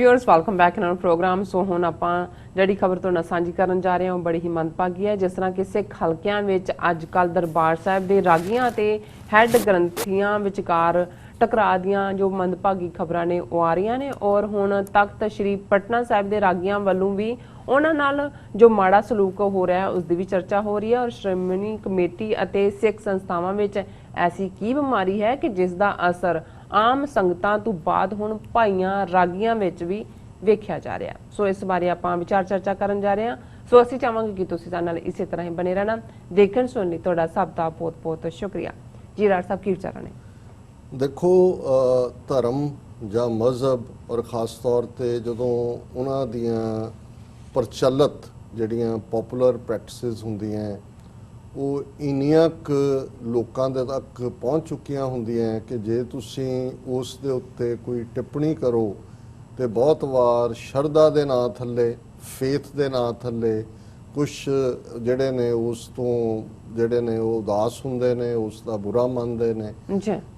Viewers welcome back in our program. So हुण आपां ਜਿਹੜੀ ਖਬਰ ਤੋਂ ਨਾਲ ਸਾਂਝੀ ਕਰਨ ਜਾ ਰਹੇ ਹਾਂ ਉਹ ਬੜੀ ਹੀ ਮੰਦਭਾਗੀ ਹੈ। ਜਿਸ ਤਰ੍ਹਾਂ ਕਿ ਸਿੱਖ ਹਲਕਿਆਂ ਵਿੱਚ ਅੱਜ ਕੱਲ ਦਰਬਾਰ ਸਾਹਿਬ ਦੇ ਰਾਗੀਆਂ ਤੇ ਹੈੱਡ ਗ੍ਰੰਥੀਆਂ ਵਿਚਕਾਰ ਟਕਰਾਅ ਦੀਆਂ ਜੋ ਮੰਦਭਾਗੀ ਖਬਰਾਂ ਨੇ ਉਹ ਆ ਰਹੀਆਂ ਨੇ ਔਰ ਹੁਣ ਤਖਤ ਸ਼੍ਰੀ ਪਟਨਾ ਸਾਹਿਬ ਦੇ ਰਾਗੀਆਂ ਵੱਲੋਂ ਵੀ ਉਹਨਾਂ ਨਾਲ ਜੋ ਮਾੜਾ ਸਲੂਕ ਹੋ ਰਿਹਾ ਉਸ ਦੀ ਵੀ ਚਰਚਾ ਹੋ ਰਹੀ ਹੈ ਔਰ ਸ਼੍ਰੋਮਣੀ ਕਮੇਟੀ ਅਤੇ ਸਿੱਖ ਸੰਸਥਾਵਾਂ ਵਿੱਚ ਐਸੀ ਕੀ ਬਿਮਾਰੀ ਹੈ ਕਿ ਜਿਸ ਦਾ ਅਸਰ ਆਮ ਸੰਗਤਾਂ ਤੋਂ ਬਾਅਦ ਹੁਣ ਭਾਈਆਂ ਰਾਗੀਆਂ ਵਿੱਚ ਵੀ ਵੇਖਿਆ ਜਾ ਰਿਹਾ। ਸੋ ਇਸ ਬਾਰੇ ਆਪਾਂ ਵਿਚਾਰ ਚਰਚਾ ਕਰਨ ਜਾ ਰਹੇ ਹਾਂ। ਸੋ ਅਸੀਂ ਚਾਹਾਂਗੇ ਕਿ ਤੁਸੀਂ ਸਾਡੇ ਨਾਲ ਇਸੇ ਤਰ੍ਹਾਂ ਹੀ ਬਣੇ ਰਹਿਣਾ। ਦੇਖਣ ਸੁਣਨ ਲਈ ਤੁਹਾਡਾ ਸਭ ਦਾ ਬਹੁਤ ਬਹੁਤ ਸ਼ੁਕਰੀਆ ਜੀ। ਰਾਜ ਸਾਹਿਬ ਕੀ ਵਿਚਾਰਾਂ ਨੇ? देखो धर्म ਜਾਂ ਮਜ਼ਹਬ ਔਰ ਖਾਸ ਤੌਰ ਤੇ ਜਦੋਂ ਉਹਨਾਂ ਦੀਆਂ ਪ੍ਰਚਲਿਤ ਜਿਹੜੀਆਂ ਪਪੂਲਰ ਪ੍ਰੈਕਟਿਸਿਸ ਹੁੰਦੀਆਂ ਉਹ ਇੰਨੀਆਂ ਕੁ ਲੋਕਾਂ ਦੇ ਤੱਕ ਪਹੁੰਚ ਚੁੱਕੀਆਂ ਹੁੰਦੀਆਂ ਕਿ ਜੇ ਤੁਸੀਂ ਉਸ ਦੇ ਉੱਤੇ ਕੋਈ ਟਿੱਪਣੀ ਕਰੋ ਤੇ ਬਹੁਤ ਵਾਰ ਸ਼ਰਧਾ ਦੇ ਨਾਂ ਥੱਲੇ ਫੇਥ ਦੇ ਨਾਂ ਥੱਲੇ ਕੁਛ ਜਿਹੜੇ ਨੇ ਉਸ ਤੋਂ ਜਿਹੜੇ ਨੇ ਉਹ ਉਦਾਸ ਹੁੰਦੇ ਨੇ, ਉਸ ਦਾ ਬੁਰਾ ਮੰਨਦੇ ਨੇ।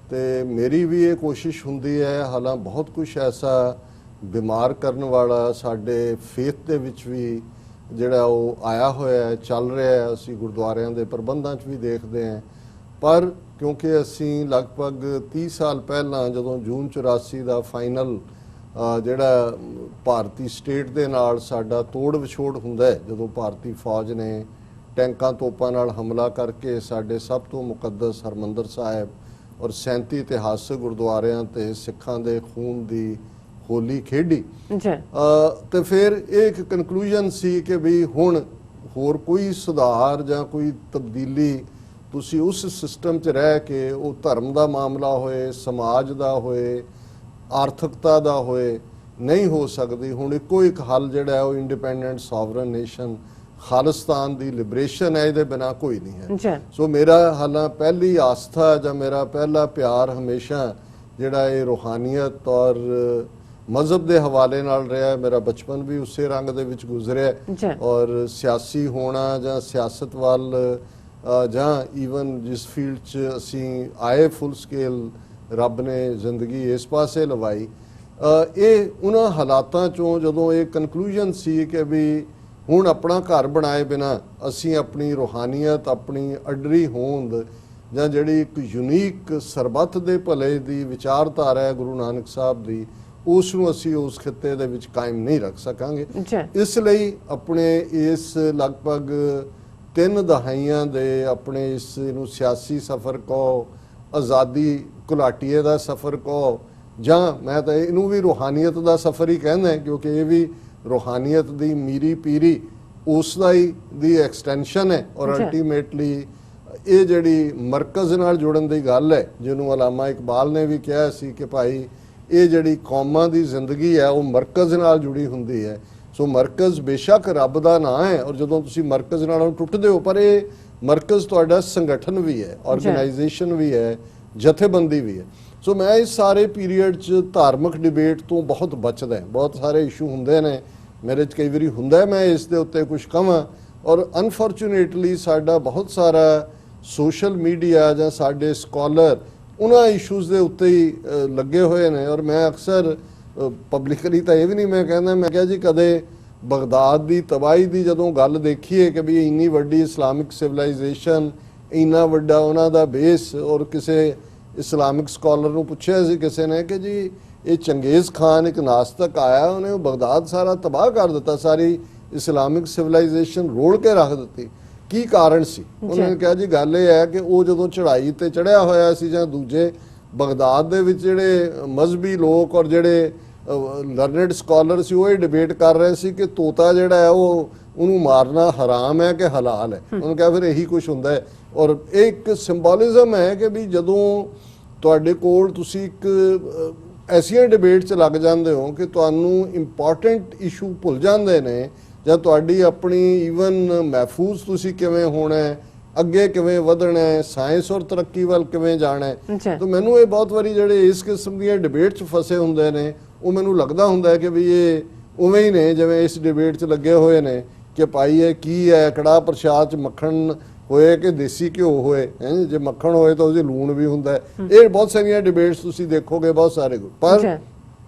ਤੇ ਮੇਰੀ ਵੀ ਇਹ ਕੋਸ਼ਿਸ਼ ਹੁੰਦੀ ਹੈ, ਹਾਲਾਂ ਬਹੁਤ ਕੁਛ ਐਸਾ ਬਿਮਾਰ ਕਰਨ ਵਾਲਾ ਸਾਡੇ ਫੇਥ ਦੇ ਵਿੱਚ ਵੀ ਜਿਹੜਾ ਉਹ ਆਇਆ ਹੋਇਆ ਹੈ, ਚੱਲ ਰਿਹਾ ਹੈ। ਅਸੀਂ ਗੁਰਦੁਆਰਿਆਂ ਦੇ ਪ੍ਰਬੰਧਾਂ 'ਚ ਵੀ ਦੇਖਦੇ ਹਾਂ। ਪਰ ਕਿਉਂਕਿ ਅਸੀਂ ਲਗਭਗ 30 ਸਾਲ ਪਹਿਲਾਂ ਜਦੋਂ ਜੂਨ 84 ਦਾ ਫਾਈਨਲ ਜਿਹੜਾ ਭਾਰਤੀ ਸਟੇਟ ਦੇ ਨਾਲ ਸਾਡਾ ਤੋੜ ਵਿਛੋੜ ਹੁੰਦਾ ਹੈ, ਜਦੋਂ ਭਾਰਤੀ ਫੌਜ ਨੇ ਟੈਂਕਾਂ ਤੋਪਾਂ ਨਾਲ ਹਮਲਾ ਕਰਕੇ ਸਾਡੇ ਸਭ ਤੋਂ ਮੁਕੱਦਸ ਹਰਮੰਦਰ ਸਾਹਿਬ ਔਰ 37 ਇਤਿਹਾਸਕ ਗੁਰਦੁਆਰਿਆਂ ਤੇ ਸਿੱਖਾਂ ਦੇ ਖੂਨ ਦੀ ਹੋਲੀ ਖੇਡੀ ਤੇ ਫਿਰ ਇਹ ਇੱਕ ਕਨਕਲੂਜਨ ਸੀ ਕਿ ਵੀ ਹੁਣ ਹੋਰ ਕੋਈ ਸੁਧਾਰ ਜਾਂ ਕੋਈ ਤਬਦੀਲੀ ਤੁਸੀਂ ਉਸ ਸਿਸਟਮ 'ਚ ਰਹਿ ਕੇ ਉਹ ਧਰਮ ਦਾ ਮਾਮਲਾ ਹੋਏ, ਸਮਾਜ ਦਾ ਹੋਏ, ਆਰਥਿਕਤਾ ਦਾ ਹੋਏ, ਨਹੀਂ ਹੋ ਸਕਦੀ। ਹੁਣ ਇੱਕੋ ਇੱਕ ਹੱਲ ਜਿਹੜਾ ਉਹ ਇੰਡੀਪੈਂਡੈਂਟ ਸੋਵਰਨ ਨੇਸ਼ਨ ਖਾਲਿਸਤਾਨ ਦੀ ਲਿਬਰੇਸ਼ਨ ਹੈ, ਇਹਦੇ ਬਿਨਾ ਕੋਈ ਨਹੀਂ ਹੈ। ਸੋ ਮੇਰਾ ਹਾਲਾਂ ਪਹਿਲੀ ਆਸਥਾ ਜਾਂ ਮੇਰਾ ਪਹਿਲਾ ਪਿਆਰ ਹਮੇਸ਼ਾ ਜਿਹੜਾ ਇਹ ਰੂਹਾਨੀਅਤ ਔਰ ਮਜ਼ਹਬ ਦੇ ਹਵਾਲੇ ਨਾਲ ਰਿਹਾ। ਮੇਰਾ ਬਚਪਨ ਵੀ ਉਸੇ ਰੰਗ ਦੇ ਵਿੱਚ ਗੁਜ਼ਰਿਆ ਔਰ ਸਿਆਸੀ ਹੋਣਾ ਜਾਂ ਸਿਆਸਤ ਵੱਲ ਜਾਂ ਈਵਨ ਜਿਸ ਫੀਲਡ 'ਚ ਅਸੀਂ ਆਏ ਫੁੱਲ ਸਕੇਲ ਰੱਬ ਨੇ ਜ਼ਿੰਦਗੀ ਇਸ ਪਾਸੇ ਲਵਾਈ। ਇਹ ਉਹਨਾਂ ਹਾਲਾਤਾਂ 'ਚੋਂ ਜਦੋਂ ਇਹ ਕਨਕਲੂਜਨ ਸੀ ਕਿ ਵੀ ਹੁਣ ਆਪਣਾ ਘਰ ਬਣਾਏ ਬਿਨਾ ਅਸੀਂ ਆਪਣੀ ਰੂਹਾਨੀਅਤ, ਆਪਣੀ ਅਡਰੀ ਹੋਂਦ ਜਾਂ ਜਿਹੜੀ ਇੱਕ ਯੂਨੀਕ ਸਰਬੱਤ ਦੇ ਭਲੇ ਦੀ ਵਿਚਾਰਧਾਰਾ ਹੈ ਗੁਰੂ ਨਾਨਕ ਸਾਹਿਬ ਦੀ, ਉਸ ਨੂੰ ਅਸੀਂ ਉਸ ਖਿੱਤੇ ਦੇ ਵਿੱਚ ਕਾਇਮ ਨਹੀਂ ਰੱਖ ਸਕਾਂਗੇ। ਇਸ ਲਈ ਆਪਣੇ ਇਸ ਲਗਭਗ 3 ਦਹਾਈਆਂ ਦੇ ਆਪਣੇ ਇਸ ਨੂੰ ਸਿਆਸੀ ਸਫ਼ਰ ਕਹੋ, ਆਜ਼ਾਦੀ ਘੁਲਾਟੀਏ ਦਾ ਸਫ਼ਰ ਕਹੋ, ਜਾਂ ਮੈਂ ਤਾਂ ਇਹਨੂੰ ਵੀ ਰੂਹਾਨੀਅਤ ਦਾ ਸਫ਼ਰ ਹੀ ਕਹਿੰਦਾ ਕਿਉਂਕਿ ਇਹ ਵੀ ਰੂਹਾਨੀਅਤ ਦੀ ਮੀਰੀ ਪੀਰੀ ਉਸ ਦਾ ਹੀ ਦੀ ਐਕਸਟੈਂਸ਼ਨ ਹੈ ਔਰ ਅਲਟੀਮੇਟਲੀ ਇਹ ਜਿਹੜੀ ਮਰਕਜ਼ ਨਾਲ ਜੁੜਨ ਦੀ ਗੱਲ ਹੈ, ਜਿਹਨੂੰ ਅਲਾਮਾ ਇਕਬਾਲ ਨੇ ਵੀ ਕਿਹਾ ਸੀ ਕਿ ਭਾਈ ਇਹ ਜਿਹੜੀ ਕੌਮਾਂ ਦੀ ਜ਼ਿੰਦਗੀ ਹੈ ਉਹ ਮਰਕਜ਼ ਨਾਲ ਜੁੜੀ ਹੁੰਦੀ ਹੈ। ਸੋ ਮਰਕਜ਼ ਬੇਸ਼ੱਕ ਰੱਬ ਦਾ ਨਾਂ ਹੈ ਔਰ ਜਦੋਂ ਤੁਸੀਂ ਮਰਕਜ਼ ਨਾਲੋਂ ਟੁੱਟਦੇ ਹੋ, ਪਰ ਇਹ ਮਰਕਜ਼ ਤੁਹਾਡਾ ਸੰਗਠਨ ਵੀ ਹੈ, ਆਰਗੇਨਾਈਜੇਸ਼ਨ ਵੀ ਹੈ, ਜਥੇਬੰਦੀ ਵੀ ਹੈ। ਸੋ ਮੈਂ ਇਸ ਸਾਰੇ ਪੀਰੀਅਡ 'ਚ ਧਾਰਮਿਕ ਡਿਬੇਟ ਤੋਂ ਬਹੁਤ ਬਚਦਾ। ਬਹੁਤ ਸਾਰੇ ਇਸ਼ੂ ਹੁੰਦੇ ਨੇ ਮੇਰੇ 'ਚ, ਕਈ ਵਾਰੀ ਹੁੰਦਾ ਮੈਂ ਇਸ ਦੇ ਉੱਤੇ ਕੁਝ ਕਹਾਂ ਔਰ ਅਨਫੋਰਚੂਨੇਟਲੀ ਸਾਡਾ ਬਹੁਤ ਸਾਰਾ ਸੋਸ਼ਲ ਮੀਡੀਆ ਜਾਂ ਸਾਡੇ ਸਕਾਲਰ ਉਹਨਾਂ ਇਸ਼ੂਜ਼ ਦੇ ਉੱਤੇ ਹੀ ਲੱਗੇ ਹੋਏ ਨੇ। ਔਰ ਮੈਂ ਅਕਸਰ ਪਬਲਿਕਲੀ ਤਾਂ ਇਹ ਵੀ ਨਹੀਂ ਮੈਂ ਕਹਿੰਦਾ, ਮੈਂ ਕਿਹਾ ਜੀ ਕਦੇ ਬਗਦਾਦ ਦੀ ਤਬਾਹੀ ਦੀ ਜਦੋਂ ਗੱਲ ਦੇਖੀਏ ਕਿ ਵੀ ਇੰਨੀ ਵੱਡੀ ਇਸਲਾਮਿਕ ਸਿਵਲਾਈਜੇਸ਼ਨ, ਇੰਨਾ ਵੱਡਾ ਉਹਨਾਂ ਦਾ ਬੇਸ, ਔਰ ਕਿਸੇ ਇਸਲਾਮਿਕ ਸਕਾਲਰ ਨੂੰ ਪੁੱਛਿਆ ਸੀ ਕਿਸੇ ਨੇ ਕਿ ਜੀ ਇਹ ਚੰਗੇਜ਼ ਖਾਨ ਇੱਕ ਨਾਸਤਕ ਆਇਆ, ਉਹਨੇ ਬਗਦਾਦ ਸਾਰਾ ਤਬਾਹ ਕਰ ਦਿੱਤਾ, ਸਾਰੀ ਇਸਲਾਮਿਕ ਸਿਵਲਾਈਜੇਸ਼ਨ ਰੋੜ ਕੇ ਰੱਖ ਦਿੱਤੀ, ਕੀ ਕਾਰਨ ਸੀ? ਉਹਨਾਂ ਨੇ ਕਿਹਾ ਜੀ ਗੱਲ ਇਹ ਹੈ ਕਿ ਉਹ ਜਦੋਂ ਚੜ੍ਹਾਈ ਤੇ ਚੜ੍ਹਿਆ ਹੋਇਆ ਸੀ ਜਾਂ ਦੂਜੇ ਬਗਦਾਦ ਦੇ ਵਿੱਚ ਜਿਹੜੇ ਮਜ਼ਹਬੀ ਲੋਕ ਔਰ ਜਿਹੜੇ ਲਰਨਡ ਸਕਾਲਰ ਸੀ ਉਹ ਇਹ ਡਿਬੇਟ ਕਰ ਰਹੇ ਸੀ ਕਿ ਤੋਤਾ ਜਿਹੜਾ ਹੈ ਉਹ ਉਹਨੂੰ ਮਾਰਨਾ ਹਰਾਮ ਹੈ ਕਿ ਹਲਾਲ ਹੈ। ਉਹਨੂੰ ਕਿਹਾ ਫਿਰ ਇਹੀ ਕੁਝ ਹੁੰਦਾ ਹੈ। ਔਰ ਇਹ ਇੱਕ ਸਿੰਬੋਲਿਜ਼ਮ ਹੈ ਕਿ ਵੀ ਜਦੋਂ ਤੁਹਾਡੇ ਕੋਲ ਤੁਸੀਂ ਇੱਕ ਐਸੀਆਂ ਡਿਬੇਟ 'ਚ ਲੱਗ ਜਾਂਦੇ ਹੋ ਕਿ ਤੁਹਾਨੂੰ ਇੰਪੋਰਟੈਂਟ ਇਸ਼ੂ ਭੁੱਲ ਜਾਂਦੇ ਨੇ ਜਾਂ ਤੁਹਾਡੀ ਆਪਣੀ ਈਵਨ ਮਹਿਫੂਜ਼ ਤੁਸੀਂ ਕਿਵੇਂ ਹੋਣਾ ਹੈ, ਅੱਗੇ ਕਿਵੇਂ ਵਧਣਾ ਹੈ, ਸਾਇੰਸ ਔਰ ਤਰੱਕੀ ਵੱਲ ਕਿਵੇਂ ਜਾਣਾ ਹੈ। ਤਾਂ ਮੈਨੂੰ ਇਹ ਬਹੁਤ ਵਾਰੀ ਜਿਹੜੇ ਇਸ ਕਿਸਮ ਦੀਆਂ ਡਿਬੇਟ 'ਚ ਫਸੇ ਹੁੰਦੇ ਨੇ ਉਹ ਮੈਨੂੰ ਲੱਗਦਾ ਹੁੰਦਾ ਹੈ ਕਿ ਵੀ ਇਹ ਉਵੇਂ ਹੀ ਨੇ ਜਿਵੇਂ ਇਸ ਡਿਬੇਟ 'ਚ ਲੱਗੇ ਹੋਏ ਨੇ ਕਿ ਭਾਈ ਇਹ ਕੀ ਹੈ, ਕੜਾਹ ਪ੍ਰਸ਼ਾਦ 'ਚ ਮੱਖਣ ਹੋਏ ਕਿ ਦੇਸੀ ਘਿਓ ਹੋਏ, ਜੇ ਮੱਖਣ ਹੋਏ ਤਾਂ ਉਹਦੇ ਲੂਣ ਵੀ ਹੁੰਦਾ। ਇਹ ਬਹੁਤ ਸਾਰੀਆਂ ਡਿਬੇਟਸ ਤੁਸੀਂ ਦੇਖੋਗੇ ਬਹੁਤ ਸਾਰੇ। ਪਰ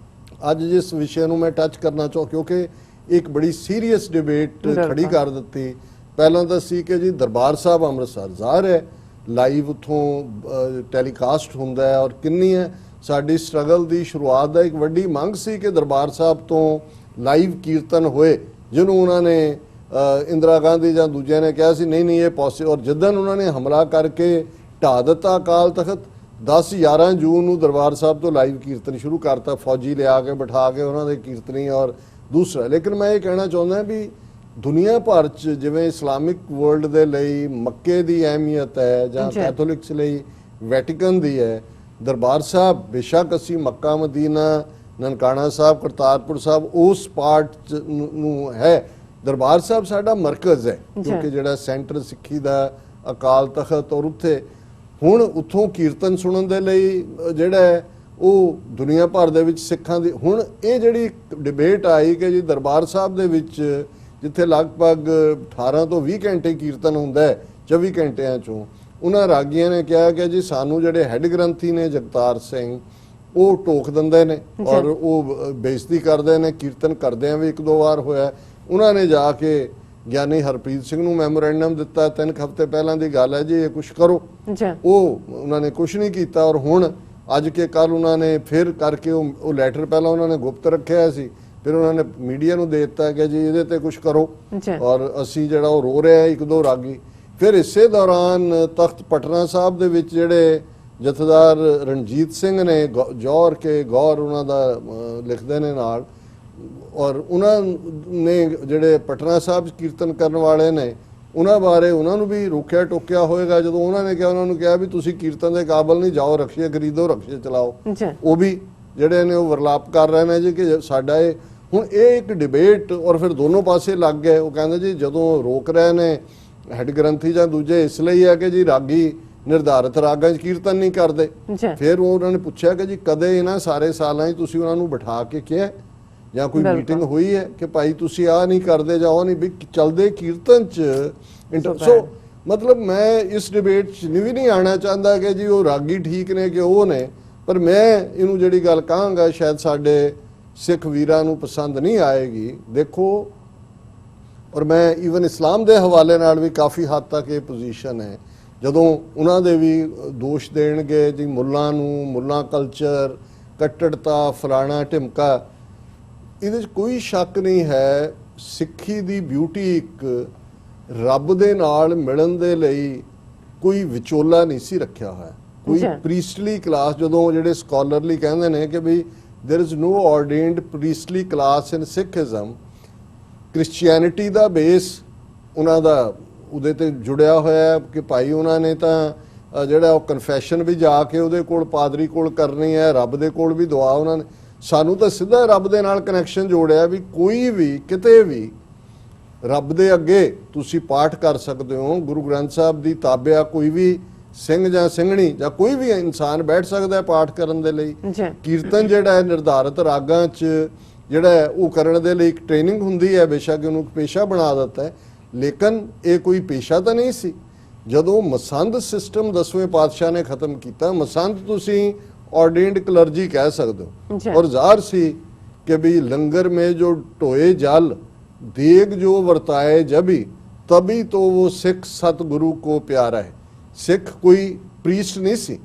ਅੱਜ ਜਿਸ ਵਿਸ਼ੇ ਨੂੰ ਮੈਂ ਟੱਚ ਕਰਨਾ ਚਾਹੁੰ ਕਿਉਂਕਿ ਇੱਕ ਬੜੀ ਸੀਰੀਅਸ ਡਿਬੇਟ ਖੜੀ ਕਰ ਦਿੱਤੀ। ਪਹਿਲਾਂ ਤਾਂ ਸੀ ਕਿ ਜੀ ਦਰਬਾਰ ਸਾਹਿਬ ਅੰਮ੍ਰਿਤਸਰ ਜ਼ਾਹਰ ਹੈ ਲਾਈਵ ਉੱਥੋਂ ਟੈਲੀਕਾਸਟ ਹੁੰਦਾ ਹੈ ਔਰ ਕਿੰਨੀ ਹੈ ਸਾਡੀ ਸਟਰਗਲ ਦੀ ਸ਼ੁਰੂਆਤ ਦਾ ਇੱਕ ਵੱਡੀ ਮੰਗ ਸੀ ਕਿ ਦਰਬਾਰ ਸਾਹਿਬ ਤੋਂ ਲਾਈਵ ਕੀਰਤਨ ਹੋਏ, ਜਿਹਨੂੰ ਉਹਨਾਂ ਨੇ ਇੰਦਰਾ ਗਾਂਧੀ ਜਾਂ ਦੂਜਿਆਂ ਨੇ ਕਿਹਾ ਸੀ ਨਹੀਂ ਨਹੀਂ ਇਹ ਪੋਸੀਬਲ। ਔਰ ਜਿੱਦਣ ਉਹਨਾਂ ਨੇ ਹਮਲਾ ਕਰਕੇ ਢਾਹ ਦਿੱਤਾ ਅਕਾਲ ਤਖਤ, 10-11 ਜੂਨ ਨੂੰ ਦਰਬਾਰ ਸਾਹਿਬ ਤੋਂ ਲਾਈਵ ਕੀਰਤਨ ਸ਼ੁਰੂ ਕਰਤਾ, ਫੌਜੀ ਲਿਆ ਕੇ ਬਿਠਾ ਕੇ ਉਹਨਾਂ ਦੇ ਕੀਰਤਨੀ। ਔਰ ਦੂਸਰਾ ਲੇਕਿਨ ਮੈਂ ਇਹ ਕਹਿਣਾ ਚਾਹੁੰਦਾ ਵੀ ਦੁਨੀਆ ਭਰ 'ਚ ਜਿਵੇਂ ਇਸਲਾਮਿਕ ਵਰਲਡ ਦੇ ਲਈ ਮੱਕੇ ਦੀ ਅਹਿਮੀਅਤ ਹੈ ਜਾਂ ਕੈਥੋਲਿਕਸ ਲਈ ਵੈਟੀਕਨ ਦੀ ਹੈ, ਦਰਬਾਰ ਸਾਹਿਬ ਬੇਸ਼ੱਕ ਅਸੀਂ ਮੱਕਾ ਮਦੀਨਾ ਨਨਕਾਣਾ ਸਾਹਿਬ ਕਰਤਾਰਪੁਰ ਸਾਹਿਬ ਉਸ ਪਾਰਟ ਨੂੰ ਹੈ, ਦਰਬਾਰ ਸਾਹਿਬ ਸਾਡਾ ਮਰਕਜ਼ ਹੈ ਕਿਉਂਕਿ ਜਿਹੜਾ ਸੈਂਟਰ ਸਿੱਖੀ ਦਾ ਅਕਾਲ ਤਖਤ। ਔਰ ਉੱਥੇ ਹੁਣ ਉੱਥੋਂ ਕੀਰਤਨ ਸੁਣਨ ਦੇ ਲਈ ਜਿਹੜਾ ਹੈ ਉਹ ਦੁਨੀਆ ਭਰ ਦੇ ਵਿੱਚ ਸਿੱਖਾਂ ਦੀ ਹੁਣ ਇਹ ਜਿਹੜੀ ਡਿਬੇਟ ਆਈ ਕਿ ਜੀ ਦਰਬਾਰ ਸਾਹਿਬ ਦੇ ਵਿੱਚ ਜਿੱਥੇ ਲਗਭਗ 18 ਤੋਂ 20 ਘੰਟੇ ਕੀਰਤਨ ਹੁੰਦਾ ਹੈ 24 ਘੰਟਿਆਂ ਚੋਂ, ਉਹਨਾਂ ਰਾਗੀਆਂ ਨੇ ਕਿਹਾ ਕਿ ਜੀ ਸਾਨੂੰ ਜਿਹੜੇ ਹੈੱਡ ਗ੍ਰੰਥੀ ਨੇ ਜਗਤਾਰ ਸਿੰਘ ਉਹ ਟੋਕ ਦਿੰਦੇ ਨੇ ਔਰ ਉਹ ਬੇਇੱਜ਼ਤੀ ਕਰਦੇ ਨੇ। ਕੀਰਤਨ ਕਰਦਿਆਂ ਵੀ 1-2 ਵਾਰ ਹੋਇਆ, ਉਹਨਾਂ ਨੇ ਜਾ ਕੇ ਗਿਆਨੀ ਹਰਪ੍ਰੀਤ ਸਿੰਘ ਨੂੰ ਮੈਮੋਰੈਂਡਮ ਦਿੱਤਾ, 3 ਹਫ਼ਤੇ ਪਹਿਲਾਂ ਦੀ ਗੱਲ ਹੈ ਜੀ, ਇਹ ਕੁਛ ਕਰੋ। ਉਹ ਉਹਨਾਂ ਨੇ ਕੁਛ ਨਹੀਂ ਕੀਤਾ ਔਰ ਹੁਣ ਅੱਜ ਕੇ ਕੱਲ ਉਹਨਾਂ ਨੇ ਫਿਰ ਕਰਕੇ ਉਹ ਲੈਟਰ ਪਹਿਲਾਂ ਉਹਨਾਂ ਨੇ ਗੁਪਤ ਰੱਖਿਆ ਸੀ, ਫਿਰ ਉਹਨਾਂ ਨੇ ਮੀਡੀਆ ਨੂੰ ਦੇ ਦਿੱਤਾ ਕਿ ਜੀ ਇਹਦੇ ਤੇ ਕੁਛ ਕਰੋ ਔਰ ਅਸੀਂ ਜਿਹੜਾ ਉਹ ਰੋ ਰਿਹਾ 1-2 ਰਾਗੀ। ਫਿਰ ਇਸੇ ਦੌਰਾਨ ਤਖਤ ਪਟਨਾ ਸਾਹਿਬ ਦੇ ਵਿੱਚ ਜਿਹੜੇ ਜਥੇਦਾਰ ਰਣਜੀਤ ਸਿੰਘ ਨੇ ਜੌਹਰ ਕੇ ਗੌਰ ਉਹਨਾਂ ਦਾ ਲਿਖਦੇ ਨੇ ਨਾਲ, ਔਰ ਉਹਨਾਂ ਨੇ ਜਿਹੜੇ ਪਟਨਾ ਸਾਹਿਬ ਕੀਰਤਨ ਕਰਨ ਵਾਲੇ ਨੇ ਉਹਨਾਂ ਬਾਰੇ ਉਹਨਾਂ ਨੂੰ ਵੀ ਰੋਕਿਆ ਟੋਕਿਆ ਹੋਏਗਾ ਜਦੋਂ ਉਹਨਾਂ ਨੇ ਕਿਹਾ, ਉਹਨਾਂ ਨੂੰ ਕਿਹਾ ਵੀ ਤੁਸੀਂ ਕੀਰਤਨ ਦੇ ਕਾਬਲ ਨਹੀਂ, ਜਾਓ ਰਕਸ਼ੇ ਖਰੀਦੋ ਰਕਸ਼ੇ ਚਲਾਓ। ਉਹ ਵੀ ਜਿਹੜੇ ਨੇ ਉਹ ਵਰਲਾਪ ਕਰ ਰਹੇ ਨੇ ਜੀ ਕਿ ਸਾਡਾ ਇਹ ਹੁਣ ਇਹ ਇੱਕ ਡਿਬੇਟ ਔਰ ਫਿਰ ਦੋਨੋਂ ਪਾਸੇ ਲੱਗ ਗਏ। ਉਹ ਕਹਿੰਦੇ ਜੀ ਜਦੋਂ ਰੋਕ ਰਹੇ ਨੇ ਹੈੱਡ ਗ੍ਰੰਥੀ ਜਾਂ ਦੂਜੇ ਇਸ ਲਈ ਹੈ ਕਿ ਜੀ ਰਾਗੀ ਨਿਰਧਾਰਿਤ ਰਾਗਾਂ 'ਚ ਕੀਰਤਨ ਨਹੀਂ ਕਰਦੇ। ਫਿਰ ਉਹਨਾਂ ਨੇ ਪੁੱਛਿਆ ਕਿ ਜੀ ਕਦੇ ਇਹਨਾਂ ਸਾਰੇ ਸਾਲਾਂ 'ਚ ਤੁਸੀਂ ਉਹਨਾਂ ਨੂੰ ਬਿਠਾ ਕੇ ਕਿਹਾ ਜਾਂ ਕੋਈ ਮੀਟਿੰਗ ਹੋਈ ਹੈ ਕਿ ਭਾਈ ਤੁਸੀਂ ਆਹ ਨਹੀਂ ਕਰਦੇ ਜਾਂ ਉਹ ਨਹੀਂ, ਵੀ ਚਲਦੇ ਕੀਰਤਨ 'ਚ ਸੋ ਮਤਲਬ ਮੈਂ ਇਸ ਡਿਬੇਟ 'ਚ ਵੀ ਨਹੀਂ ਆਉਣਾ ਚਾਹੁੰਦਾ ਕਿ ਜੀ ਉਹ ਰਾਗੀ ਠੀਕ ਨੇ ਕਿ ਉਹ ਨੇ, ਪਰ ਮੈਂ ਇਹਨੂੰ ਜਿਹੜੀ ਗੱਲ ਕਹਾਂਗਾ ਸ਼ਾਇਦ ਸਾਡੇ ਸਿੱਖ ਵੀਰਾਂ ਨੂੰ ਪਸੰਦ ਨਹੀਂ ਆਏਗੀ। ਦੇਖੋ ਔਰ ਮੈਂ ਈਵਨ ਇਸਲਾਮ ਦੇ ਹਵਾਲੇ ਨਾਲ ਵੀ ਕਾਫੀ ਹੱਦ ਤੱਕ ਇਹ ਪੋਜੀਸ਼ਨ ਹੈ, ਜਦੋਂ ਉਹਨਾਂ ਦੇ ਵੀ ਦੋਸ਼ ਦੇਣਗੇ ਜੀ ਮੁੱਲਾਂ ਨੂੰ, ਮੁੱਲਾਂ ਕਲਚਰ, ਕੱਟੜਤਾ, ਫਲਾਣਾ ਢਿਮਕਾ, ਇਹਦੇ 'ਚ ਕੋਈ ਸ਼ੱਕ ਨਹੀਂ ਹੈ। ਸਿੱਖੀ ਦੀ ਬਿਊਟੀ ਇੱਕ ਰੱਬ ਦੇ ਨਾਲ ਮਿਲਣ ਦੇ ਲਈ ਕੋਈ ਵਿਚੋਲਾ ਨਹੀਂ ਸੀ ਰੱਖਿਆ ਹੋਇਆ, ਕੋਈ ਪ੍ਰੀਸਟਲੀ ਕਲਾਸ। ਜਦੋਂ ਜਿਹੜੇ ਸਕਾਲਰਲੀ ਕਹਿੰਦੇ ਨੇ ਕਿ ਵੀ there is no ordained priestly class in Sikhism, Christianity the base ਉਹਨਾਂ ਦਾ ਉਹਦੇ ਤੇ ਜੁੜਿਆ ਹੋਇਆ ਕਿ ਭਾਈ ਉਹਨਾਂ ਨੇ ਤਾਂ ਜਿਹੜਾ ਉਹ ਕਨਫੈਸ਼ਨ ਵੀ ਜਾ ਕੇ ਉਹਦੇ ਕੋਲ ਪਾਦਰੀ ਕੋਲ ਕਰਨੀ ਹੈ, ਰੱਬ ਦੇ ਕੋਲ ਵੀ ਦੁਆ ਉਹਨਾਂ ਨੇ। ਸਾਨੂੰ ਤਾਂ ਸਿੱਧਾ ਰੱਬ ਦੇ ਨਾਲ ਕਨੈਕਸ਼ਨ ਜੋੜਿਆ ਵੀ ਕੋਈ ਵੀ ਕਿਤੇ ਵੀ ਰੱਬ ਦੇ ਅੱਗੇ ਤੁਸੀਂ ਪਾਠ ਕਰ ਸਕਦੇ ਹੋ। ਗੁਰੂ ਗ੍ਰੰਥ ਸਾਹਿਬ ਦੀ ਤਾਬਿਆ ਕੋਈ ਵੀ ਸਿੰਘ ਜਾਂ ਸਿੰਘਣੀ ਜਾਂ ਕੋਈ ਵੀ ਇਨਸਾਨ ਬੈਠ ਸਕਦਾ ਹੈ ਪਾਠ ਕਰਨ ਦੇ ਲਈ। ਕੀਰਤਨ ਜਿਹੜਾ ਹੈ ਨਿਰਧਾਰਿਤ ਰਾਗਾਂ 'ਚ ਜਿਹੜਾ ਹੈ ਉਹ ਕਰਨ ਦੇ ਲਈ ਇੱਕ ਟ੍ਰੇਨਿੰਗ ਹੁੰਦੀ ਹੈ, ਬੇਸ਼ੱਕ ਉਹਨੂੰ ਪੇਸ਼ਾ ਬਣਾ ਦਿੱਤਾ ਹੈ, ਲੇਕਿਨ ਇਹ ਕੋਈ ਪੇਸ਼ਾ ਤਾਂ ਨਹੀਂ ਸੀ। ਜਦੋਂ ਮਸੰਦ ਸਿਸਟਮ 10ਵੇਂ ਪਾਤਸ਼ਾਹ ਨੇ ਖਤਮ ਕੀਤਾ, ਮਸੰਦ ਤੁਸੀਂ ऑर्डेन्ड क्लर्जी कह सकते हो, और ਜ਼ਾਹਰ ਸੀ कि भी लंगर में जो टोए जल देग जो वर्ताए जभी तभी तो वो सिख सतगुरु को प्यारा है। सिख कोई ਪ੍ਰੀਸਟ नहीं सी,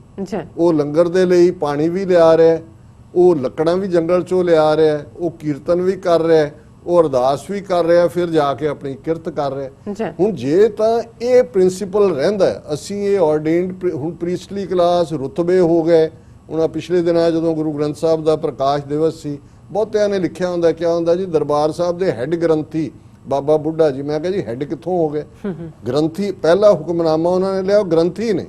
ਉਹ ਲੰਗਰ ਦੇ ਲਈ ਪਾਣੀ ਵੀ ਲਿਆ ਰਿਹਾ, ਉਹ ਲੱਕੜਾਂ ਵੀ ਜੰਗਲ ਚੋਂ ਲਿਆ ਰਿਹਾ, ਉਹ ਕੀਰਤਨ ਵੀ ਕਰ ਰਿਹਾ, ਉਹ ਅਰਦਾਸ ਵੀ ਕਰ ਰਿਹਾ, ਫਿਰ ਜਾ ਕੇ ਆਪਣੀ ਕਿਰਤ ਕਰ ਰਿਹਾ। ਹੁਣ ਜੇ ਤਾਂ ਇਹ ਪ੍ਰਿੰਸੀਪਲ ਰਹਿੰਦਾ, ਅਸੀਂ ਇਹ ਆਰਡੇਨਡ ਹੁਣ ਪ੍ਰੀਸਟਲੀ ਕਲਾਸ ਰੁਤਬੇ ਹੋ ਗਏ। ਹੁਣ ਪਿਛਲੇ ਦਿਨਾਂ ਜਦੋਂ ਗੁਰੂ ਗ੍ਰੰਥ ਸਾਹਿਬ ਦਾ ਪ੍ਰਕਾਸ਼ ਦਿਵਸ ਸੀ, ਬਹੁਤਿਆਂ ਨੇ ਲਿਖਿਆ ਹੁੰਦਾ ਕਿਆ ਹੁੰਦਾ ਜੀ ਦਰਬਾਰ ਸਾਹਿਬ ਦੇ ਹੈੱਡ ਗ੍ਰੰਥੀ ਬਾਬਾ ਬੁੱਢਾ ਜੀ। ਮੈਂ ਕਿਹਾ ਜੀ ਹੈੱਡ ਕਿੱਥੋਂ ਹੋ ਗਏ? ਗ੍ਰੰਥੀ ਪਹਿਲਾ ਹੁਕਮਨਾਮਾ ਉਹਨਾਂ ਨੇ ਲਿਆ, ਉਹ ਗ੍ਰੰਥੀ ਨੇ।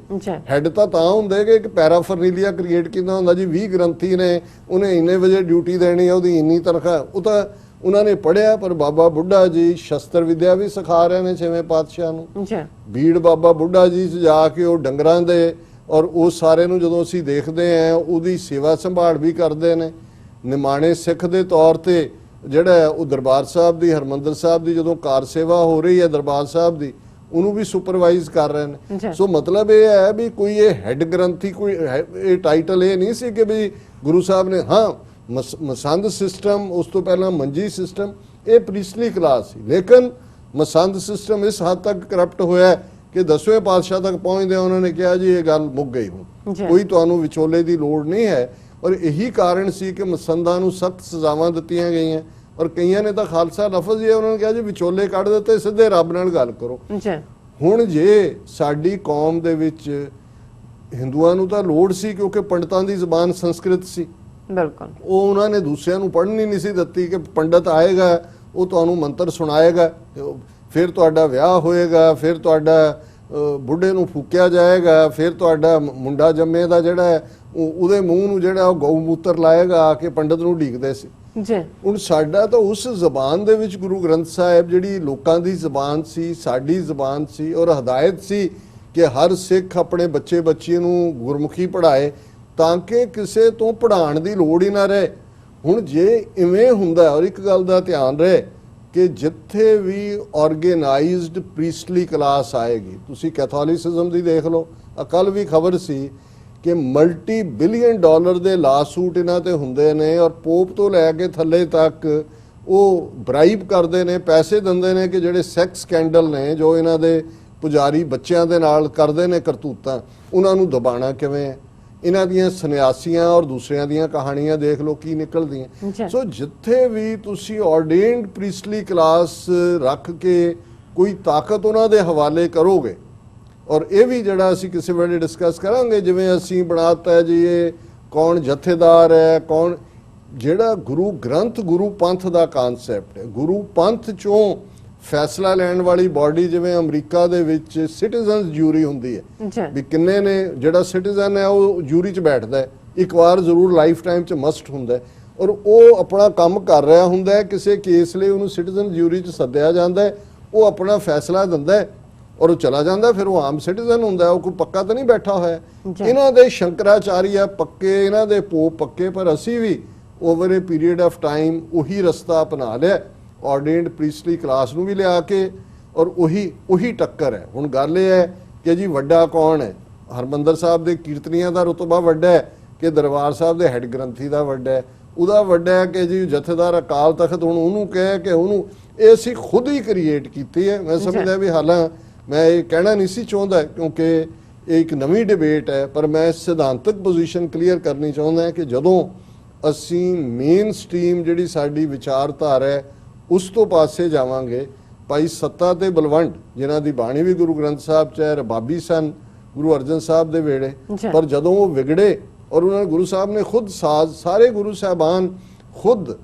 ਹੈੱਡ ਤਾਂ ਹੁੰਦੇ ਕਿ ਇੱਕ ਪੈਰਾਫਰਨੀਲੀਆ ਕ੍ਰੀਏਟ ਕੀਤਾ ਹੁੰਦਾ ਜੀ 20 ਗ੍ਰੰਥੀ ਨੇ, ਉਹਨੇ ਇੰਨੇ ਵਜੇ ਡਿਊਟੀ ਦੇਣੀ ਹੈ, ਉਹਦੀ ਇੰਨੀ ਤਨਖਾਹ। ਉਹ ਤਾਂ ਉਹਨਾਂ ਨੇ ਪੜ੍ਹਿਆ, ਪਰ ਬਾਬਾ ਬੁੱਢਾ ਜੀ ਸ਼ਸਤਰ ਵਿਦਿਆ ਵੀ ਸਿਖਾ ਰਹੇ ਨੇ 6ਵੇਂ ਪਾਤਸ਼ਾਹ ਨੂੰ। ਬੀੜ ਬਾਬਾ ਬੁੱਢਾ ਜੀ 'ਚ ਜਾ ਕੇ ਉਹ ਡੰਗਰਾਂ ਦੇ ਔਰ ਉਹ ਸਾਰੇ ਨੂੰ ਜਦੋਂ ਅਸੀਂ ਦੇਖਦੇ ਹਾਂ ਉਹਦੀ ਸੇਵਾ ਸੰਭਾਲ ਵੀ ਕਰਦੇ ਨੇ। ਨਿਮਾਣੇ ਸਿੱਖ ਦੇ ਤੌਰ ਤੇ ਜਿਹੜਾ ਉਹ ਦਰਬਾਰ ਸਾਹਿਬ ਦੀ, ਹਰਮੰਦਰ ਸਾਹਿਬ ਦੀ ਜਦੋਂ ਕਾਰ ਸੇਵਾ ਹੋ ਰਹੀ ਹੈ ਦਰਬਾਰ ਸਾਹਿਬ ਦੀ, ਉਹਨੂੰ ਵੀ ਸੁਪਰਵਾਈਜ਼ ਕਰ ਰਹੇ ਨੇ। ਸੋ ਮਤਲਬ ਇਹ ਹੈ ਵੀ ਕੋਈ ਇਹ ਹੈੱਡ ਗ੍ਰੰਥੀ, ਕੋਈ ਇਹ ਟਾਈਟਲ ਇਹ ਨਹੀਂ ਸੀ ਕਿ ਵੀ ਗੁਰੂ ਸਾਹਿਬ ਨੇ, ਹਾਂ ਮਸੰਦ ਸਿਸਟਮ, ਉਸ ਤੋਂ ਪਹਿਲਾਂ ਮੰਜੀ ਸਿਸਟਮ, ਇਹ ਪ੍ਰੀਸਟਲੀ ਕਲਾਸ ਸੀ। ਲੇਕਿਨ ਮਸੰਦ ਸਿਸਟਮ ਇਸ ਹੱਦ ਤੱਕ ਕਰਪਟ ਹੋਇਆ ਕਿ 10ਵੇਂ ਪਾਤਸ਼ਾਹ ਤੱਕ ਪਹੁੰਚਦੇ ਉਹਨਾਂ ਨੇ ਕਿਹਾ ਜੀ ਇਹ ਗੱਲ ਮੁੱਕ ਗਈ, ਹੁਣ ਕੋਈ ਤੁਹਾਨੂੰ ਵਿਚੋਲੇ ਦੀ ਲੋੜ ਨਹੀਂ ਹੈ। ਔਰ ਇਹੀ ਕਾਰਨ ਸੀ ਕਿ ਮਸੰਦਾਂ ਨੂੰ ਸਖਤ ਸਜ਼ਾਵਾਂ ਦਿੱਤੀਆਂ ਗਈਆਂ। ਔਰ ਕਈਆਂ ਨੇ ਤਾਂ ਖਾਲਸਾ ਲਫ਼ਜ਼ ਹੀ ਉਹਨਾਂ ਨੇ ਕਿਹਾ ਜੀ ਵਿਚੋਲੇ ਕੱਢ ਦਿੱਤੇ, ਸਿੱਧੇ ਰੱਬ ਨਾਲ ਗੱਲ ਕਰੋ। ਹੁਣ ਜੇ ਸਾਡੀ ਕੌਮ ਦੇ ਵਿੱਚ ਹਿੰਦੂਆਂ ਨੂੰ ਤਾਂ ਲੋੜ ਸੀ ਕਿਉਂਕਿ ਪੰਡਤਾਂ ਦੀ ਜ਼ਬਾਨ ਸੰਸਕ੍ਰਿਤ ਸੀ, ਬਿਲਕੁਲ, ਉਹ ਉਹਨਾਂ ਨੇ ਦੂਸਰਿਆਂ ਨੂੰ ਪੜ੍ਹਨੀ ਨਹੀਂ ਸੀ ਦਿੱਤੀ ਕਿ ਪੰਡਤ ਆਏਗਾ ਉਹ ਤੁਹਾਨੂੰ ਮੰਤਰ ਸੁਣਾਏਗਾ, ਫਿਰ ਤੁਹਾਡਾ ਵਿਆਹ ਹੋਏਗਾ, ਫਿਰ ਤੁਹਾਡਾ ਬੁੱਢੇ ਨੂੰ ਫੂਕਿਆ ਜਾਏਗਾ, ਫਿਰ ਤੁਹਾਡਾ ਮੁੰਡਾ ਜੰਮੇ ਦਾ ਜਿਹੜਾ ਉਹਦੇ ਮੂੰਹ ਨੂੰ ਜਿਹੜਾ ਉਹ ਗਊ ਮੂਤਰ ਲਾਏਗਾ ਆ ਕੇ ਪੰਡਤ ਨੂੰ ਢੀਕਦੇ ਸੀ। ਹੁਣ ਸਾਡਾ ਤਾਂ ਉਸ ਜ਼ਬਾਨ ਦੇ ਵਿੱਚ ਗੁਰੂ ਗ੍ਰੰਥ ਸਾਹਿਬ ਜਿਹੜੀ ਲੋਕਾਂ ਦੀ ਜ਼ਬਾਨ ਸੀ, ਸਾਡੀ ਜ਼ਬਾਨ ਸੀ, ਔਰ ਹਦਾਇਤ ਸੀ ਕਿ ਹਰ ਸਿੱਖ ਆਪਣੇ ਬੱਚੇ ਬੱਚੀ ਨੂੰ ਗੁਰਮੁਖੀ ਪੜ੍ਹਾਏ ਤਾਂ ਕਿ ਕਿਸੇ ਤੋਂ ਪੜ੍ਹਾਉਣ ਦੀ ਲੋੜ ਹੀ ਨਾ ਰਹੇ। ਹੁਣ ਜੇ ਇਵੇਂ ਹੁੰਦਾ, ਔਰ ਇੱਕ ਗੱਲ ਦਾ ਧਿਆਨ ਰਹੇ ਕਿ ਜਿੱਥੇ ਵੀ ਆਰਗੇਨਾਈਜ਼ਡ ਪ੍ਰੀਸਟਲੀ ਕਲਾਸ ਆਏਗੀ, ਤੁਸੀਂ ਕੈਥੋਲਿਸਿਜ਼ਮ ਦੀ ਦੇਖ ਲਓ, ਕੱਲ੍ਹ ਵੀ ਖਬਰ ਸੀ ਕਿ ਮਲਟੀ ਬਿਲੀਅਨ ਡਾਲਰ ਦੇ ਲਾਸੂਟ ਇਹਨਾਂ ਤੇ ਹੁੰਦੇ ਨੇ, ਔਰ ਪੋਪ ਤੋਂ ਲੈ ਕੇ ਥੱਲੇ ਤੱਕ ਉਹ ਬਰਾਈਬ ਕਰਦੇ ਨੇ, ਪੈਸੇ ਦਿੰਦੇ ਨੇ ਕਿ ਜਿਹੜੇ ਸੈਕਸ ਸਕੈਂਡਲ ਨੇ ਜੋ ਇਹਨਾਂ ਦੇ ਪੁਜਾਰੀ ਬੱਚਿਆਂ ਦੇ ਨਾਲ ਕਰਦੇ ਨੇ ਕਰਤੂਤਾਂ, ਉਹਨਾਂ ਨੂੰ ਦਬਾਣਾ ਕਿਵੇਂ ਹੈ। ਇਹਨਾਂ ਦੀਆਂ ਸੰਨਿਆਸੀਆਂ ਔਰ ਦੂਸਰਿਆਂ ਦੀਆਂ ਕਹਾਣੀਆਂ ਦੇਖ ਲਓ ਕੀ ਨਿਕਲਦੀਆਂ। ਸੋ ਜਿੱਥੇ ਵੀ ਤੁਸੀਂ ਆਰਡੇਨਡ ਪ੍ਰੀਸਟਲੀ ਕਲਾਸ ਰੱਖ ਕੇ ਕੋਈ ਤਾਕਤ ਉਹਨਾਂ ਦੇ ਹਵਾਲੇ ਕਰੋਗੇ, ਔਰ ਇਹ ਵੀ ਜਿਹੜਾ ਅਸੀਂ ਕਿਸੇ ਵੇਲੇ ਡਿਸਕਸ ਕਰਾਂਗੇ, ਜਿਵੇਂ ਅਸੀਂ ਬਣਾਤਾ ਜੀ ਇਹ ਕੌਣ ਜਥੇਦਾਰ ਹੈ, ਕੌਣ, ਜਿਹੜਾ ਗੁਰੂ ਗ੍ਰੰਥ ਗੁਰੂ ਪੰਥ ਦਾ ਕਨਸੈਪਟ ਹੈ, ਗੁਰੂ ਪੰਥ ਚੋਂ ਫੈਸਲਾ ਲੈਣ ਵਾਲੀ ਬਾਡੀ, ਜਿਵੇਂ ਅਮਰੀਕਾ ਦੇ ਵਿੱਚ ਸਿਟੀਜ਼ਨਸ ਜੂਰੀ ਹੁੰਦੀ ਹੈ ਵੀ ਕਿੰਨੇ ਨੇ, ਜਿਹੜਾ ਸਿਟੀਜ਼ਨ ਹੈ ਉਹ ਜੂਰੀ 'ਚ ਬੈਠਦਾ ਹੈ, ਇੱਕ ਵਾਰ ਜ਼ਰੂਰ ਲਾਈਫ ਟਾਈਮ 'ਚ ਮਸਟ ਹੁੰਦਾ ਹੈ, ਔਰ ਉਹ ਆਪਣਾ ਕੰਮ ਕਰ ਰਿਹਾ ਹੁੰਦਾ ਹੈ, ਕਿਸੇ ਕੇਸ ਲਈ ਉਹਨੂੰ ਸਿਟੀਜ਼ਨ ਜੂਰੀ 'ਚ ਸੱਦਿਆ ਜਾਂਦਾ ਹੈ, ਉਹ ਆਪਣਾ ਫੈਸਲਾ ਦਿੰਦਾ ਹੈ ਔਰ ਉਹ ਚਲਾ ਜਾਂਦਾ, ਫਿਰ ਉਹ ਆਮ ਸਿਟੀਜ਼ਨ ਹੁੰਦਾ, ਉਹ ਕੋਈ ਪੱਕਾ ਤਾਂ ਨਹੀਂ ਬੈਠਾ ਹੋਇਆ। ਇਹਨਾਂ ਦੇ ਸ਼ੰਕਰਾਚਾਰੀਆ ਪੱਕੇ, ਇਹਨਾਂ ਦੇ ਪੋਪ ਪੱਕੇ, ਪਰ ਅਸੀਂ ਵੀ over a period of time ਉਹੀ ਰਸਤਾ ਅਪਣਾ ਲਿਆ, ਆਰਡੇਨਡ ਪ੍ਰੀਸਟਲੀ ਕਲਾਸ ਨੂੰ ਵੀ ਲਿਆ ਕੇ, ਔਰ ਉਹੀ ਟੱਕਰ ਹੈ। ਹੁਣ ਗੱਲ ਇਹ ਹੈ ਕਿ ਜੀ ਵੱਡਾ ਕੌਣ ਹੈ, ਹਰਮੰਦਰ ਸਾਹਿਬ ਦੇ ਕੀਰਤਨੀਆਂ ਦਾ ਰੁਤਬਾ ਵੱਡਾ ਹੈ ਕਿ ਦਰਬਾਰ ਸਾਹਿਬ ਦੇ ਹੈੱਡ ਗ੍ਰੰਥੀ ਦਾ ਵੱਡਾ ਹੈ, ਉਹਦਾ ਵੱਡਾ ਹੈ ਕਿ ਜੀ ਜਥੇਦਾਰ ਅਕਾਲ ਤਖਤ, ਹੁਣ ਉਹਨੂੰ ਕਹੇ ਕਿ ਉਹਨੂੰ, ਇਹ ਅਸੀਂ ਖੁਦ ਹੀ ਕ੍ਰੀਏਟ ਕੀਤੀ ਹੈ। ਮੈਂ ਸਮਝਦਾ ਵੀ ਹਾਲਾਂ ਮੈਂ ਇਹ ਕਹਿਣਾ ਨਹੀਂ ਸੀ ਚਾਹੁੰਦਾ ਕਿਉਂਕਿ ਇਹ ਇੱਕ ਨਵੀਂ ਡਿਬੇਟ ਹੈ, ਪਰ ਮੈਂ ਸਿਧਾਂਤਕ ਪੋਜੀਸ਼ਨ ਕਲੀਅਰ ਕਰਨੀ ਚਾਹੁੰਦਾ ਕਿ ਜਦੋਂ ਅਸੀਂ ਮੇਨ ਸਟ੍ਰੀਮ ਜਿਹੜੀ ਸਾਡੀ ਵਿਚਾਰਧਾਰਾ ਹੈ ਉਸ ਤੋਂ ਪਾਸੇ ਜਾਵਾਂਗੇ, ਭਾਈ ਸੱਤਾ ਤੇ ਬਲਵੰਡ ਜਿਨ੍ਹਾਂ ਦੀ ਬਾਣੀ ਵੀ ਗੁਰੂ ਗ੍ਰੰਥ ਸਾਹਿਬ 'ਚ ਹੈ, ਰਬਾਬੀ ਸਨ ਗੁਰੂ ਅਰਜਨ ਸਾਹਿਬ ਦੇ ਵੇੜੇ, ਪਰ ਜਦੋਂ ਉਹ ਵਿਗੜੇ ਔਰ ਉਹਨਾਂ ਗੁਰੂ ਸਾਹਿਬ ਨੇ ਖੁਦ ਸਾਜ਼, ਸਾਰੇ ਗੁਰੂ ਸਾਹਿਬਾਨ ਖੁਦ,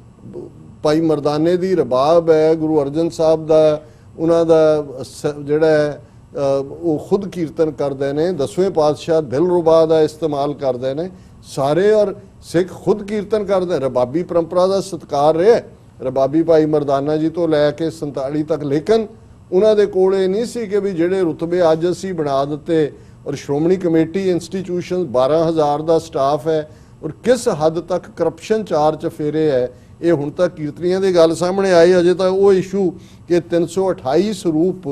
ਭਾਈ ਮਰਦਾਨੇ ਦੀ ਰਬਾਬ ਹੈ, ਗੁਰੂ ਅਰਜਨ ਸਾਹਿਬ ਦਾ ਉਹਨਾਂ ਦਾ ਜਿਹੜਾ ਹੈ ਉਹ ਖੁਦ ਕੀਰਤਨ ਕਰਦੇ ਨੇ, 10ਵੇਂ ਪਾਤਸ਼ਾਹ ਦਿਲਰੁਬਾ ਦਾ ਇਸਤੇਮਾਲ ਕਰਦੇ ਨੇ ਸਾਰੇ, ਔਰ ਸਿੱਖ ਖੁਦ ਕੀਰਤਨ ਕਰਦੇ। ਰਬਾਬੀ ਪਰੰਪਰਾ ਦਾ ਸਤਿਕਾਰ ਰਿਹਾ, ਰਬਾਬੀ ਭਾਈ ਮਰਦਾਨਾ ਜੀ ਤੋਂ ਲੈ ਕੇ 47 ਤੱਕ, ਲੇਕਿਨ ਉਹਨਾਂ ਦੇ ਕੋਲ ਇਹ ਨਹੀਂ ਸੀ ਕਿ ਵੀ ਜਿਹੜੇ ਰੁਤਬੇ ਅੱਜ ਅਸੀਂ ਬਣਾ ਦਿੱਤੇ, ਔਰ ਸ਼੍ਰੋਮਣੀ ਕਮੇਟੀ ਇੰਸਟੀਟਿਊਸ਼ਨ 12,000 ਦਾ ਸਟਾਫ ਹੈ, ਔਰ ਕਿਸ ਹੱਦ ਤੱਕ ਕਰਪਸ਼ਨ ਚਾਰ ਚਫੇਰੇ ਹੈ। ਇਹ ਹੁਣ ਤੱਕ ਕੀਰਤਨੀਆਂ ਦੀ ਗੱਲ ਸਾਹਮਣੇ ਆਈ, ਅਜੇ ਤਾਂ ਉਹ ਇਸ਼ੂ ਕਿ 328 ਸਰੂਪ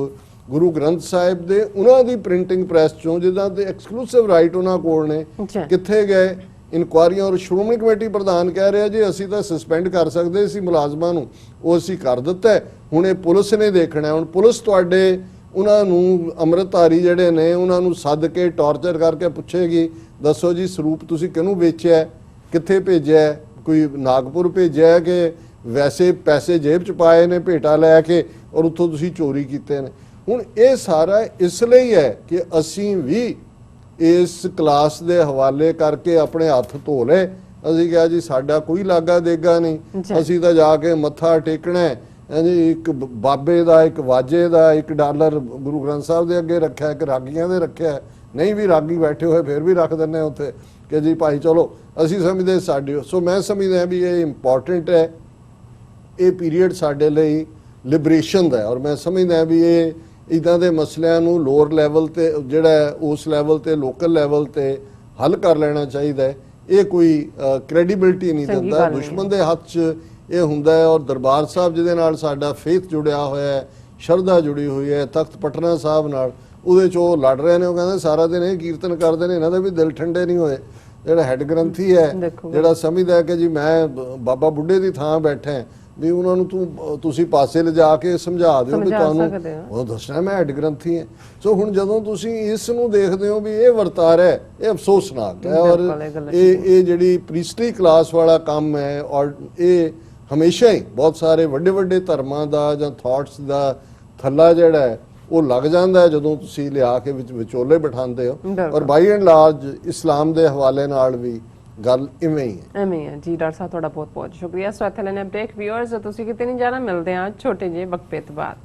ਗੁਰੂ ਗ੍ਰੰਥ ਸਾਹਿਬ ਦੇ ਉਹਨਾਂ ਦੀ ਪ੍ਰਿੰਟਿੰਗ ਪ੍ਰੈਸ ਚੋਂ ਜਿਹਦਾ ਤੇ ਐਕਸਕਲੂਸਿਵ ਰਾਈਟ ਉਹਨਾਂ ਕੋਲ ਨੇ, ਕਿੱਥੇ ਗਏ ਇਨਕੁਆਰੀਆਂ। ਔਰ ਸ਼੍ਰੋਮਣੀ ਕਮੇਟੀ ਪ੍ਰਧਾਨ ਕਹਿ ਰਿਹਾ ਜੀ ਅਸੀਂ ਤਾਂ ਸਸਪੈਂਡ ਕਰ ਸਕਦੇ ਸੀ ਮੁਲਾਜ਼ਮਾਂ ਨੂੰ, ਉਹ ਅਸੀਂ ਕਰ ਦਿੱਤਾ, ਹੁਣ ਇਹ ਪੁਲਿਸ ਨੇ ਦੇਖਣਾ। ਹੁਣ ਪੁਲਿਸ ਤੁਹਾਡੇ ਉਹਨਾਂ ਨੂੰ ਅੰਮ੍ਰਿਤਧਾਰੀ ਜਿਹੜੇ ਨੇ ਉਹਨਾਂ ਨੂੰ ਸੱਦ ਕੇ ਟਾਰਚਰ ਕਰਕੇ ਪੁੱਛੇਗੀ, ਦੱਸੋ ਜੀ ਸਰੂਪ ਤੁਸੀਂ ਕਿਹਨੂੰ ਵੇਚਿਆ, ਕਿੱਥੇ ਭੇਜਿਆ, ਕੋਈ ਨਾਗਪੁਰ ਭੇਜਿਆ ਕਿ ਵੈਸੇ ਪੈਸੇ ਜੇਬ 'ਚ ਪਾਏ ਨੇ ਭੇਟਾ ਲੈ ਕੇ ਔਰ ਉੱਥੋਂ ਤੁਸੀਂ ਚੋਰੀ ਕੀਤੇ ਨੇ। ਹੁਣ ਇਹ ਸਾਰਾ ਇਸ ਲਈ ਹੈ ਕਿ ਅਸੀਂ ਵੀ ਇਸ ਕਲਾਸ ਦੇ ਹਵਾਲੇ ਕਰਕੇ ਆਪਣੇ ਹੱਥ ਧੋ ਲਏ। ਅਸੀਂ ਕਿਹਾ ਜੀ ਸਾਡਾ ਕੋਈ ਲਾਗਾ ਦੇਗਾ ਨਹੀਂ, ਅਸੀਂ ਤਾਂ ਜਾ ਕੇ ਮੱਥਾ ਟੇਕਣਾ ਹੈ ਜੀ, ਇੱਕ ਬਾਬੇ ਦਾ, ਇੱਕ ਵਾਜੇ ਦਾ, $1 ਗੁਰੂ ਗ੍ਰੰਥ ਸਾਹਿਬ ਦੇ ਅੱਗੇ ਰੱਖਿਆ, ਇੱਕ ਰਾਗੀਆਂ ਦੇ ਰੱਖਿਆ, ਨਹੀਂ ਵੀ ਰਾਗੀ ਬੈਠੇ ਹੋਏ ਫਿਰ ਵੀ ਰੱਖ ਦਿੰਦੇ ਉੱਥੇ ਕਿ ਜੀ ਭਾਈ ਚਲੋ ਅਸੀਂ ਸਮਝਦੇ ਸਾਡੇ। ਸੋ ਮੈਂ ਸਮਝਦਾ ਵੀ ਇਹ ਇੰਪੋਰਟੈਂਟ ਹੈ, ਇਹ ਪੀਰੀਅਡ ਸਾਡੇ ਲਈ ਲਿਬਰੇਸ਼ਨ ਦਾ ਹੈ, ਔਰ ਮੈਂ ਸਮਝਦਾ ਵੀ ਇਹ ਇੱਦਾਂ ਦੇ ਮਸਲਿਆਂ ਨੂੰ ਲੋਅਰ ਲੈਵਲ ਤੇ ਜਿਹੜਾ ਉਸ ਲੈਵਲ ਤੇ ਲੋਕਲ ਲੈਵਲ ਤੇ ਹੱਲ ਕਰ ਲੈਣਾ ਚਾਹੀਦਾ ਹੈ। ਇਹ ਕੋਈ ਕ੍ਰੈਡੀਬਿਲਿਟੀ ਨਹੀਂ ਦਿੰਦਾ, ਦੁਸ਼ਮਣ ਦੇ ਹੱਥ 'ਚ ਇਹ ਹੁੰਦਾ ਹੈ। ਔਰ ਦਰਬਾਰ ਸਾਹਿਬ ਜਿਹਦੇ ਨਾਲ ਸਾਡਾ ਫੇਥ ਜੁੜਿਆ ਹੋਇਆ ਹੈ, ਸ਼ਰਧਾ ਜੁੜੀ ਹੋਈ ਹੈ, ਤਖਤ ਪਟਨਾ ਸਾਹਿਬ ਨਾਲ, ਉਹਦੇ 'ਚ ਉਹ ਲੜ ਰਹੇ ਨੇ, ਉਹ ਕਹਿੰਦੇ ਸਾਰਾ ਦਿਨ ਇਹ ਕੀਰਤਨ ਕਰਦੇ ਨੇ, ਇਹਨਾਂ ਦੇ ਵੀ ਦਿਲ ਠੰਡੇ ਨਹੀਂ ਹੋਏ। ਜਿਹੜਾ ਹੈਡ ਗ੍ਰੰਥੀ ਹੈ, ਦੇਖੋ ਜਿਹੜਾ ਸਮਝਦਾ ਹੈ ਕਿ ਜੀ ਮੈਂ ਬਾਬਾ ਬੁੱਢੇ ਦੀ ਥਾਂ ਬੈਠਾ, ਵੀ ਉਹਨਾਂ ਨੂੰ ਤੁਸੀਂ ਪਾਸੇ ਲਿਜਾ ਕੇ ਸਮਝਾ ਦਿਓ ਵੀ ਤੁਹਾਨੂੰ ਉਹ ਦੱਸਣਾ ਮੈਂ ਹੈਡ ਗ੍ਰੰਥੀ ਹਾਂ। ਸੋ ਹੁਣ ਜਦੋਂ ਤੁਸੀਂ ਇਸ ਨੂੰ ਦੇਖਦੇ ਹੋ ਵੀ ਇਹ ਵਰਤਾਰਾ ਹੈ, ਇਹ ਅਫਸੋਸਨਾਕ ਹੈ। ਔਰ ਇਹ ਜਿਹੜੀ ਪ੍ਰੀਸਟਲੀ ਕਲਾਸ ਵਾਲਾ ਕੰਮ ਹੈ, ਔਰ ਇਹ ਹਮੇਸ਼ਾ ਹੀ ਬਹੁਤ ਸਾਰੇ ਵੱਡੇ ਵੱਡੇ ਧਰਮਾਂ ਦਾ ਜਾਂ ਥਾਟਸ ਦਾ ਥੱਲਾ ਜਿਹੜਾ ਹੈ ਉਹ ਲੱਗ ਜਾਂਦਾ ਹੈ ਜਦੋਂ ਤੁਸੀਂ ਲਿਆ ਕੇ ਵਿੱਚ ਵਿਚੋਲੇ ਬਿਠਾਉਂਦੇ ਹੋ। ਔਰ ਬਾਈ ਐਂਡ ਲਾਰਜ ਇਸਲਾਮ ਦੇ ਹਵਾਲੇ ਨਾਲ ਵੀ ਗੱਲ ਇਵੇਂ ਹੀ ਹੈ ਜੀ। ਡਾਕਟਰ ਸਾਹਿਬ ਤੁਹਾਡਾ ਬਹੁਤ ਬਹੁਤ ਸ਼ੁਕਰੀਆ। ਸੋ ਇੱਥੇ ਲੈਣੇ ਬ੍ਰੇਕ। ਵੀਅਰਸ ਤੁਸੀਂ ਕਿਤੇ ਨਹੀਂ ਜਾਣਾ, ਮਿਲਦੇ ਹਾਂ ਛੋਟੇ ਜਿਹੇ ਵਕਫੇ ਤੋਂ ਬਾਅਦ।